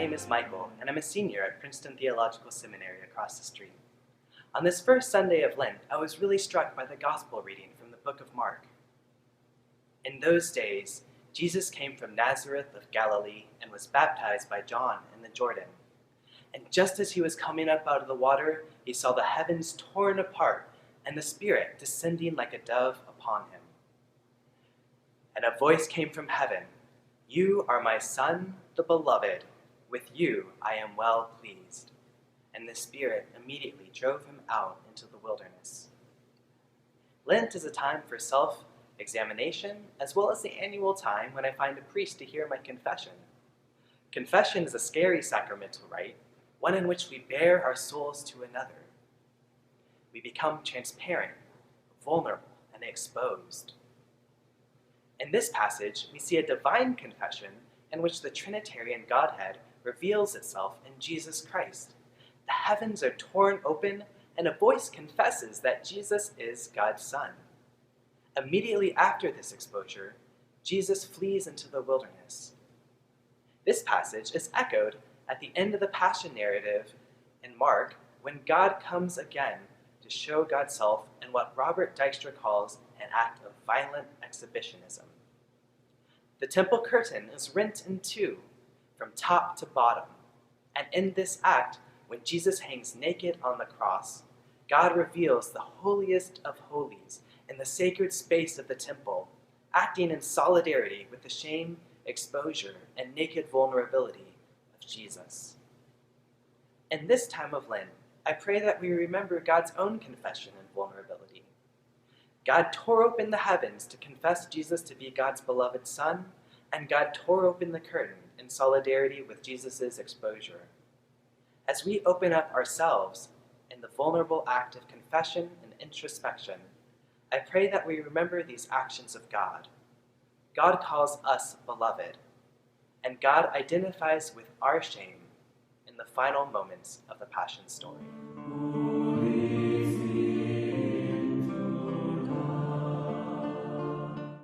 name is Michael, and I'm a senior at Princeton Theological Seminary across the street. On this first Sunday of Lent, I was really struck by the gospel reading from the book of Mark. In those days, Jesus came from Nazareth of Galilee and was baptized by John in the Jordan. And just as he was coming up out of the water, he saw the heavens torn apart and the Spirit descending like a dove upon him. And a voice came from heaven, "You are my Son, the Beloved. With you I am well pleased." And the Spirit immediately drove him out into the wilderness. Lent is a time for self-examination, as well as the annual time when I find a priest to hear my confession. Confession is a scary sacramental rite, one in which we bare our souls to another. We become transparent, vulnerable, and exposed. In this passage, we see a divine confession in which the Trinitarian Godhead reveals itself in Jesus Christ. The heavens are torn open, and a voice confesses that Jesus is God's Son. Immediately after this exposure, Jesus flees into the wilderness. This passage is echoed at the end of the Passion narrative in Mark, when God comes again to show God's self in what Robert Dykstra calls an act of violent exhibitionism. The temple curtain is rent in two, from top to bottom, and in this act, when Jesus hangs naked on the cross, God reveals the holiest of holies in the sacred space of the temple, acting in solidarity with the shame, exposure, and naked vulnerability of Jesus. In this time of Lent, I pray that we remember God's own confession and vulnerability. God tore open the heavens to confess Jesus to be God's beloved Son, and God tore open the curtain in solidarity with Jesus' exposure. As we open up ourselves in the vulnerable act of confession and introspection, I pray that we remember these actions of God. God calls us beloved, and God identifies with our shame in the final moments of the Passion story.